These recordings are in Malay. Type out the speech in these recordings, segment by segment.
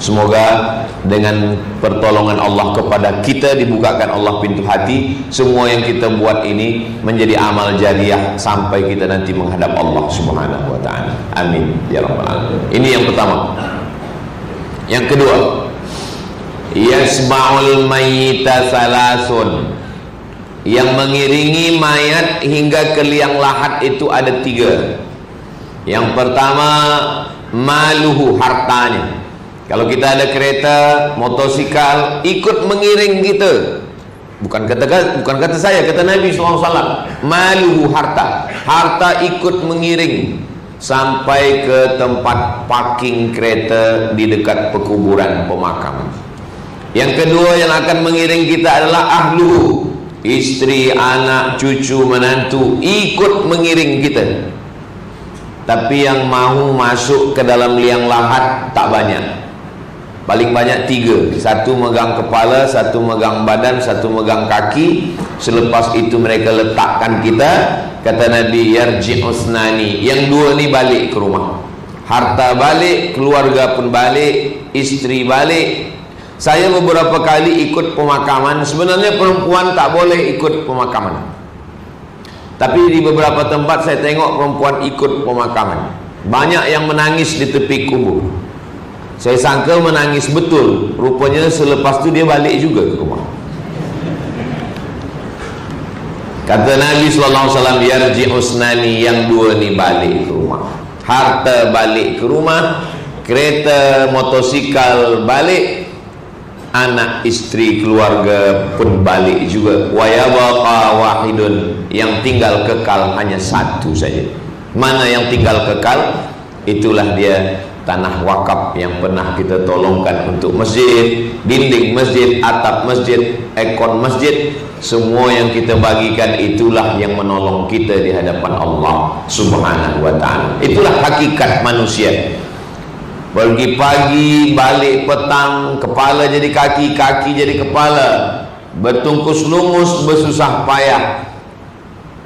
Semoga dengan pertolongan Allah kepada kita dibukakan Allah pintu hati. Semua yang kita buat ini menjadi amal jariah sampai kita nanti menghadap Allah Subhanahu wa taala. Amin ya rabbal alamin. Ini yang pertama. Yang kedua, yasma'ul mayyita salasun. Yang mengiringi mayat hingga ke liang lahat itu ada 3. Yang pertama, maluhu, hartanya. Kalau kita ada kereta, motosikal, ikut mengiring kita. Bukan kata saya, kata Nabi SAW. Maluhu, harta. Harta ikut mengiring sampai ke tempat parking kereta di dekat pekuburan pemakaman. Yang kedua yang akan mengiring kita adalah ahluhu. Istri, anak, cucu, menantu ikut mengiring kita. Tapi yang mahu masuk ke dalam liang lahat tak banyak. Paling banyak 3. Satu megang kepala, satu megang badan, satu megang kaki. Selepas itu mereka letakkan kita. Kata Nabi, yarji'usnani. Yang 2 ni balik ke rumah. Harta balik, keluarga pun balik, istri balik. Saya beberapa kali ikut pemakaman. Sebenarnya perempuan tak boleh ikut pemakaman, tapi di beberapa tempat saya tengok perempuan ikut pemakaman. Banyak yang menangis di tepi kubur. Saya sangka menangis betul, rupanya selepas itu dia balik juga ke rumah. Kata Nabi SAW, yarji'usnani, yang 2 ni balik ke rumah. Harta balik ke rumah, kereta, motosikal balik, anak, istri, keluarga pun balik juga. Wa yabqa wahidun, yang tinggal kekal hanya 1 saja. Mana yang tinggal kekal? Itulah dia tanah wakaf yang pernah kita tolongkan untuk masjid, dinding masjid, atap masjid, ekor masjid. Semua yang kita bagikan itulah yang menolong kita di hadapan Allah Subhanahu wa ta'ala. Itulah hakikat manusia. Pergi pagi, balik petang, kepala jadi kaki, kaki jadi kepala, bertungkus lumus, bersusah payah.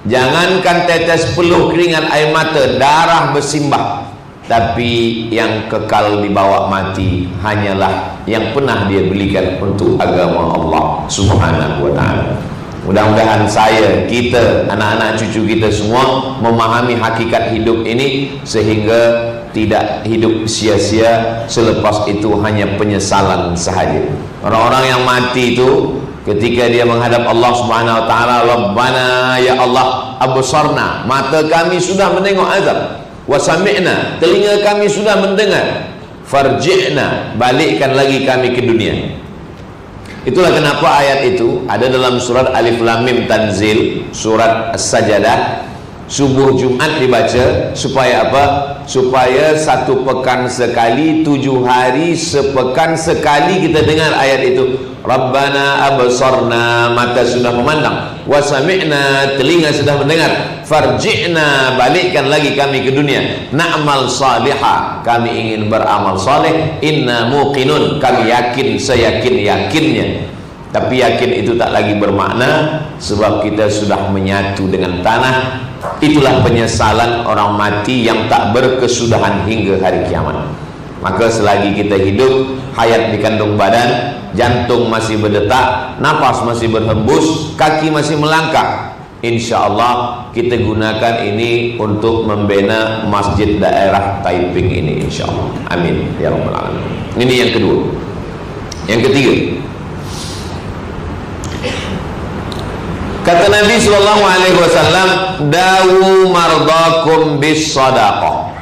Jangankan tetes peluh keringat air mata, darah bersimbah. Tapi yang kekal dibawa mati hanyalah yang pernah dia belikan untuk agama Allah Subhanahu wa ta'ala. Mudah-mudahan saya, kita, anak-anak cucu kita semua memahami hakikat hidup ini, sehingga tidak hidup sia-sia, selepas itu hanya penyesalan sahaja. Orang-orang yang mati itu ketika dia menghadap Allah Subhanahu wa ta'ala, Rabbana ya Allah, absarna, mata kami sudah menengok azab, wa sami'na, telinga kami sudah mendengar, farji'na, balikkan lagi kami ke dunia. Itulah kenapa ayat itu ada dalam surat Alif Lam Mim Tanzil, surat As-Sajadah. Subuh Jumat dibaca supaya apa? Supaya 1 pekan sekali, 7 hari sepekan sekali kita dengar ayat itu. Rabbana absarna, mata sudah memandang, wa sami'na, telinga sudah mendengar, farji'na, balikkan lagi kami ke dunia, na'mal salihah, kami ingin beramal saleh, inna muqinun, kami yakin seyakin-yakinnya. Tapi yakin itu tak lagi bermakna, sebab kita sudah menyatu dengan tanah. Itulah penyesalan orang mati yang tak berkesudahan hingga hari kiamat. Maka selagi kita hidup, hayat di kandung badan, jantung masih berdetak, nafas masih berhembus, kaki masih melangkah, insya Allah kita gunakan ini untuk membina masjid daerah Taiping ini, insya Allah. Amin ya rabbal alamin. Ini yang kedua. Yang ketiga, kata Nabi SAW, dawu mardakum bis sadaqah,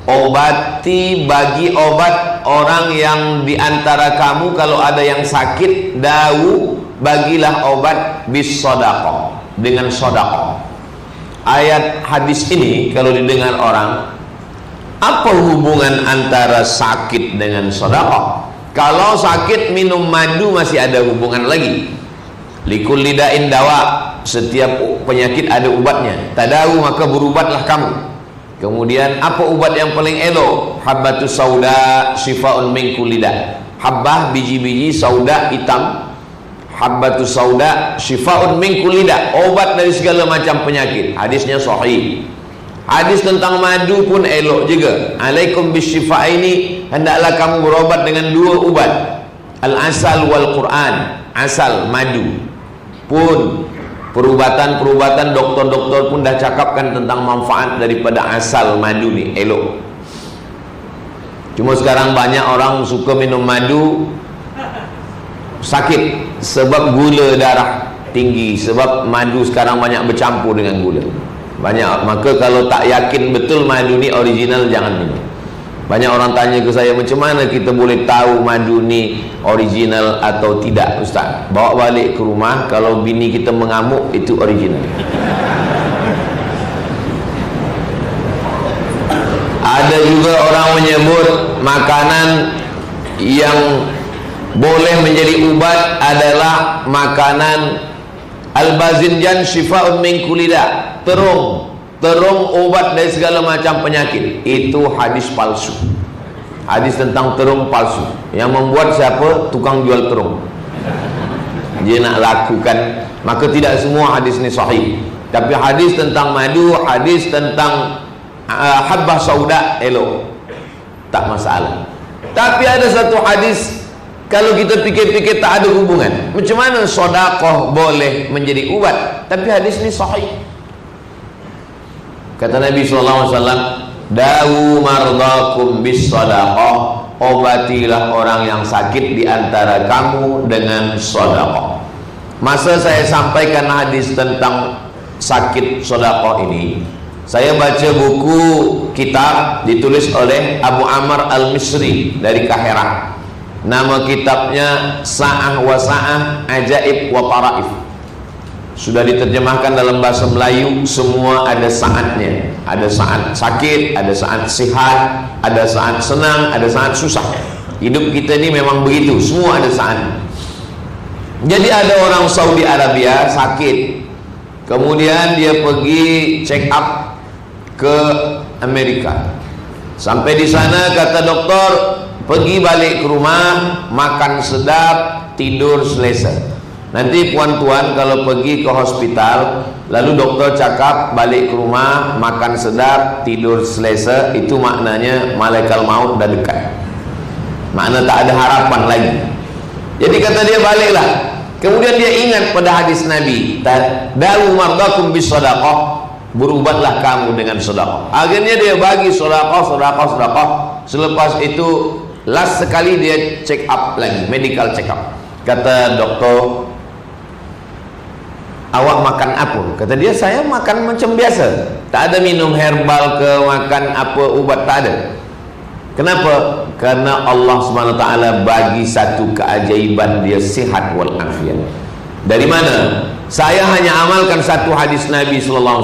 obati, bagi obat orang yang diantara kamu kalau ada yang sakit, dawu, bagilah obat bis sadaqah, dengan sadaqah. Ayat hadis ini kalau didengar orang, apa hubungan antara sakit dengan sadaqah? Kalau sakit minum madu masih ada hubungan lagi. Likulli da'in dawa, setiap penyakit ada ubatnya. Tadawu, maka berubatlah kamu. Kemudian apa ubat yang paling elok? Habbatus sauda syifaun min kulli da'. Habbah, biji-biji sauda hitam, habbatus sauda syifaun min kulli da', obat dari segala macam penyakit. Hadisnya sahih. Hadis tentang madu pun elok juga. Alaikum bisyifa ini, hendaklah kamu berobat dengan dua ubat, al-asal wal Quran. Asal, madu pun perubatan doktor-doktor pun dah cakapkan tentang manfaat daripada asal madu ni, elok. Cuma sekarang banyak orang suka minum madu sakit sebab gula darah tinggi, sebab madu sekarang banyak bercampur dengan gula banyak. Maka kalau tak yakin betul madu ni original, jangan minum. Banyak orang tanya ke saya, macam mana kita boleh tahu madu ni original atau tidak, Ustaz? Bawa balik ke rumah, kalau bini kita mengamuk, itu original. Ada juga orang menyebut makanan yang boleh menjadi ubat adalah makanan al-bazinjan syifa'un min kulli da', terung obat dari segala macam penyakit. Itu hadis palsu. Hadis tentang terung palsu. Yang membuat siapa? Tukang jual terung. Dia nak lakukan. Maka tidak semua hadis ni sahih. Tapi hadis tentang madu, hadis tentang habbah sauda, elok, tak masalah. Tapi ada satu hadis, kalau kita fikir-fikir tak ada hubungan. Macam mana sedekah boleh menjadi ubat? Tapi hadis ni sahih. Kata Nabi SAW, dawu mardakum bis sedekah, obatilah orang yang sakit di antara kamu dengan sedekah. Masa saya sampaikan hadis tentang sakit sedekah ini, saya baca buku kitab ditulis oleh Abu Amr Al-Misri dari Kahirah. Nama kitabnya Sa'ah wa Sa'ah Ajaib wa Taraif. Sudah diterjemahkan dalam bahasa Melayu. Semua ada saatnya. Ada saat sakit, ada saat sihat, ada saat senang, ada saat susah. Hidup kita ini memang begitu, semua ada saat. Jadi ada orang Saudi Arabia sakit, kemudian dia pergi check up ke Amerika. Sampai di sana kata doktor, pergi balik ke rumah, makan sedap, tidur selesa. Nanti puan-puan kalau pergi ke hospital, lalu doktor cakap balik ke rumah, makan sedap, tidur selesa, itu maknanya malaikat maut dah dekat. Makna tak ada harapan lagi. Jadi kata dia, baliklah. Kemudian dia ingat pada hadis Nabi, dawu mardakum bis sedekah, berubatlah kamu dengan sedekah. Akhirnya dia bagi sedekah. Selepas itu last sekali dia check up lagi, medical check up. Kata doktor, awak makan apa? Kata dia, saya makan macam biasa, tak ada minum herbal ke, makan apa ubat, tak ada. Kenapa? Karena Allah SWT bagi satu keajaiban, dia sihat walafiat. Dari mana? Saya hanya amalkan satu hadis Nabi SAW,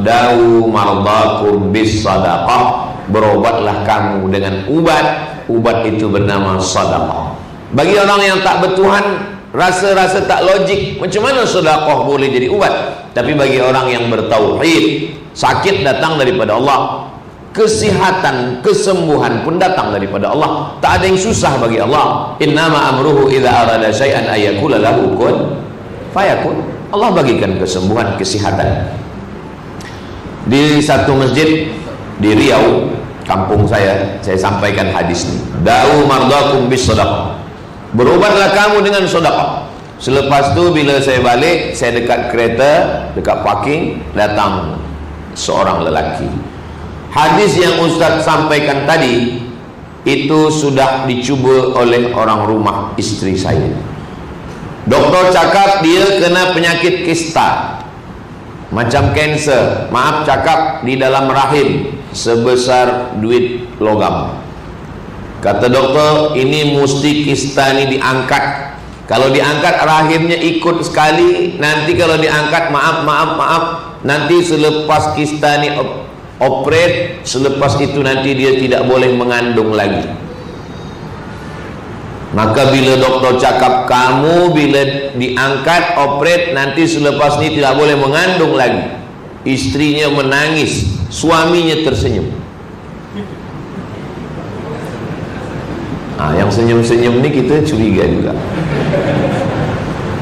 dawu mardakum bis sadaqah, berobatlah kamu dengan ubat. Ubat itu bernama sadaqah. Bagi orang yang tak bertuhan, rasa-rasa tak logik, macam mana sedekah boleh jadi ubat? Tapi bagi orang yang bertauhid, sakit datang daripada Allah, kesihatan, kesembuhan pun datang daripada Allah. Tak ada yang susah bagi Allah. Innama amruhu idza arada syai'an ayyakula lahu kun fayakun. Allah bagikan kesembuhan, kesihatan. Di satu masjid di Riau, kampung saya sampaikan hadis ini. Da'u mardakum bis sadaqah, berobatlah kamu dengan sedekah. Selepas tu bila saya balik, saya dekat kereta, dekat parking, datang seorang lelaki. Hadis yang Ustaz sampaikan tadi itu sudah dicuba oleh orang rumah istri saya. Doktor cakap dia kena penyakit kista, macam kanser, maaf cakap, di dalam rahim sebesar duit logam. Kata doktor, ini mesti kista ini diangkat. Kalau diangkat rahimnya ikut sekali. Nanti kalau diangkat, maaf, nanti selepas kista ini operate, selepas itu nanti dia tidak boleh mengandung lagi. Maka bila doktor cakap kamu bila diangkat operate, nanti selepas ini tidak boleh mengandung lagi, istrinya menangis, suaminya tersenyum. Yang senyum-senyum ni kita curiga juga.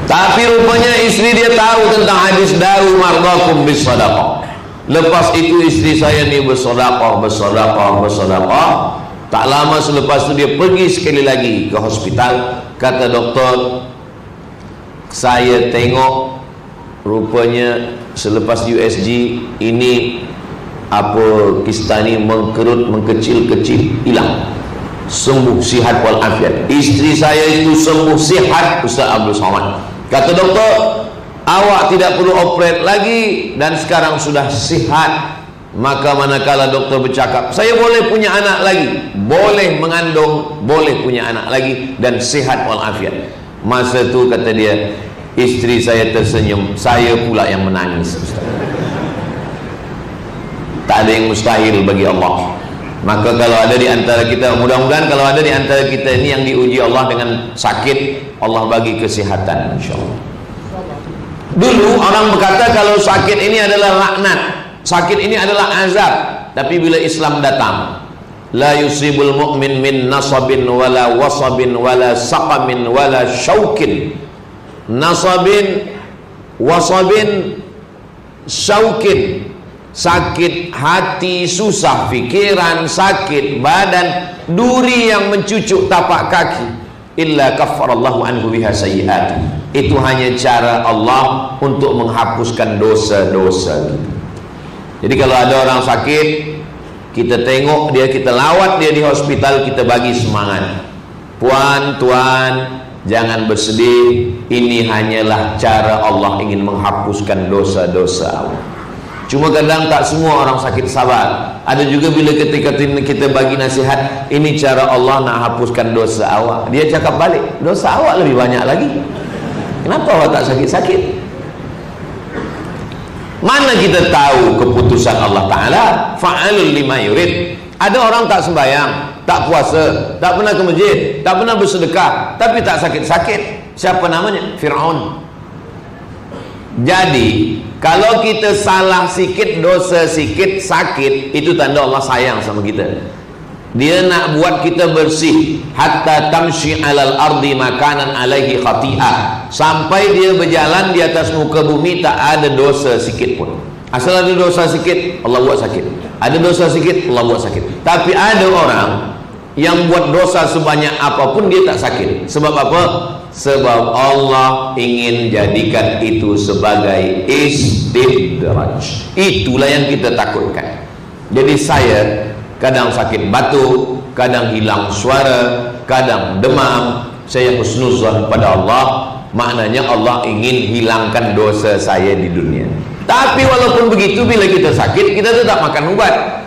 Tapi rupanya istri dia tahu tentang hadis dawu mardakum bis sadaqah. Lepas itu isteri saya ni bersedekah. Tak lama selepas itu dia pergi sekali lagi ke hospital. Kata doktor, saya tengok rupanya selepas USG ini apa kista ni mengkerut, mengkecil-kecil, hilang. Sembuh sihat walafiat. Isteri saya itu sembuh sihat, Ustaz Abdul Somad. Kata doktor, awak tidak perlu operate lagi dan sekarang sudah sihat. Maka manakala doktor bercakap, saya boleh punya anak lagi, boleh mengandung, boleh punya anak lagi dan sihat walafiat. Masa itu kata dia, isteri saya tersenyum, saya pula yang menangis. Tak ada yang mustahil bagi Allah. Maka kalau ada di antara kita, mudah-mudahan kalau ada di antara kita ini yang diuji Allah dengan sakit, Allah bagi kesihatan insyaallah. Dulu orang berkata kalau sakit ini adalah laknat, sakit ini adalah azab. Tapi bila Islam datang, la yusibul mu'min min nasabin wala wasabin wala saqamin wala syaukin. Nasabin, wasabin, syaukin. Sakit hati, susah fikiran, sakit badan, duri yang mencucuk tapak kaki, illa kaffarallahu anhu biha sayyi'at. Itu hanya cara Allah untuk menghapuskan dosa-dosa. Jadi kalau ada orang sakit, kita tengok dia, kita lawat dia di hospital, kita bagi semangat. Puan, tuan, jangan bersedih. Ini hanyalah cara Allah ingin menghapuskan dosa-dosa. Cuma kadang tak semua orang sakit sabar. Ada juga bila ketika kita bagi nasihat, ini cara Allah nak hapuskan dosa awak, dia cakap balik, dosa awak lebih banyak lagi. Kenapa awak tak sakit-sakit? Mana kita tahu keputusan Allah Ta'ala? Fa'alul lima yurid. Ada orang tak sembahyang, tak puasa, tak pernah ke masjid, tak pernah bersedekah, tapi tak sakit-sakit. Siapa namanya? Fir'aun. Jadi kalau kita salah sikit, dosa sikit, sakit, itu tanda Allah sayang sama kita. Dia nak buat kita bersih. Hatta tamshi alal ardi makanan alaihi khati'ah. Sampai dia berjalan di atas muka bumi tak ada dosa sikit pun. Asal ada dosa sikit, Allah buat sakit. Ada dosa sikit, Allah buat sakit. Tapi ada orang yang buat dosa sebanyak apapun dia tak sakit. Sebab apa? Sebab Allah ingin jadikan itu sebagai istidraj. Itulah yang kita takutkan. Jadi saya kadang sakit batuk, kadang hilang suara, kadang demam. Saya husnuzan pada Allah. Maknanya Allah ingin hilangkan dosa saya di dunia. Tapi walaupun begitu, bila kita sakit, kita tetap makan obat.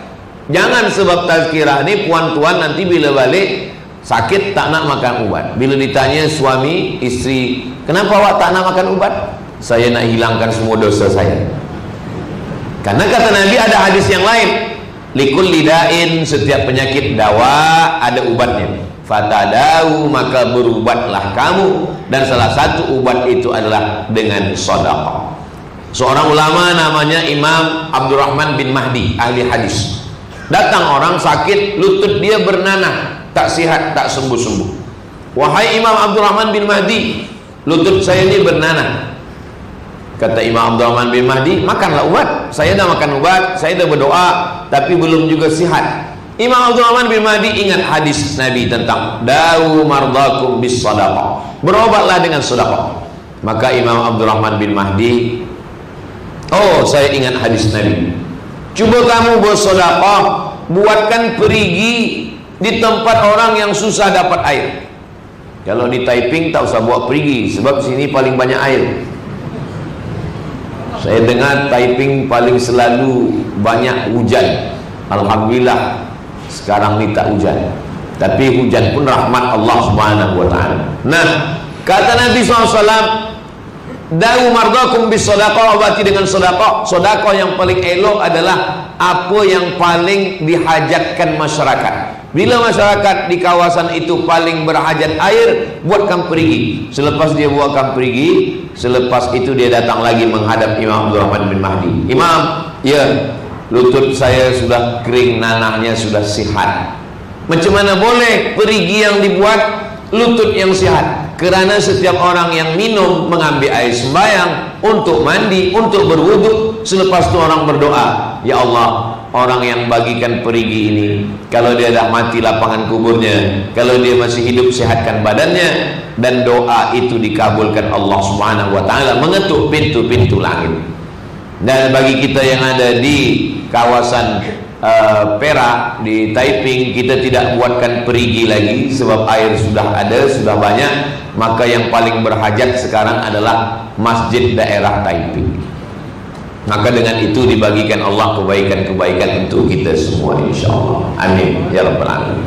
Jangan sebab tazkirah ni puan-tuan nanti bila balik sakit tak nak makan ubat. Bila ditanya suami, isteri, kenapa awak tak nak makan ubat? Saya nak hilangkan semua dosa saya. Karena kata Nabi ada hadis yang lain, likulli da'in, setiap penyakit dawa ada ubatnya. Fatadau, maka berubatlah kamu. Dan salah satu ubat itu adalah dengan sedekah. Seorang ulama namanya Imam Abdurrahman bin Mahdi, ahli hadis. Datang orang sakit, lutut dia bernanah, tak sihat, tak sembuh-sembuh. Wahai Imam Abdurrahman bin Mahdi, lutut saya ini bernanah. Kata Imam Abdurrahman bin Mahdi, makanlah ubat. Saya dah makan ubat, saya dah berdoa, tapi belum juga sihat. Imam Abdurrahman bin Mahdi ingat hadis Nabi tentang dawu mardakum bis sadaqah, berobatlah dengan sedekah. Maka Imam Abdurrahman bin Mahdi, oh saya ingat hadis Nabi, cuba kamu bersedekah, buatkan perigi di tempat orang yang susah dapat air. Kalau di Taiping tak usah buat perigi, sebab sini paling banyak air. Saya dengar Taiping paling selalu banyak hujan. Alhamdulillah sekarang ni tak hujan, tapi hujan pun rahmat Allah Subhanahu wa ta'ala. Nah, kata Nabi SAW, dawu mardakum bis sedekah, obati dengan sedekah. Sedekah yang paling elok adalah apa yang paling dihajatkan masyarakat. Bila masyarakat di kawasan itu paling berhajat air, buatkan perigi. Selepas dia buatkan perigi, selepas itu dia datang lagi menghadap Imam Abdurrahman bin Mahdi. Imam, ya, lutut saya sudah kering, nanahnya sudah sihat. Macam mana boleh perigi yang dibuat lutut yang sihat? Kerana setiap orang yang minum, mengambil air sembahyang, untuk mandi, untuk berwudu, selepas itu orang berdoa, ya Allah, orang yang bagikan perigi ini, kalau dia dah mati lapangan kuburnya, kalau dia masih hidup sehatkan badannya, dan doa itu dikabulkan Allah Subhanahu wa taala, mengetuk pintu-pintu langit. Dan bagi kita yang ada di kawasan Perak, di Taiping, kita tidak buatkan perigi lagi sebab air sudah ada, sudah banyak. Maka yang paling berhajat sekarang adalah masjid daerah Taiping. Maka dengan itu dibagikan Allah kebaikan-kebaikan untuk kita semua, insyaAllah. Amin ya rabbal alamin.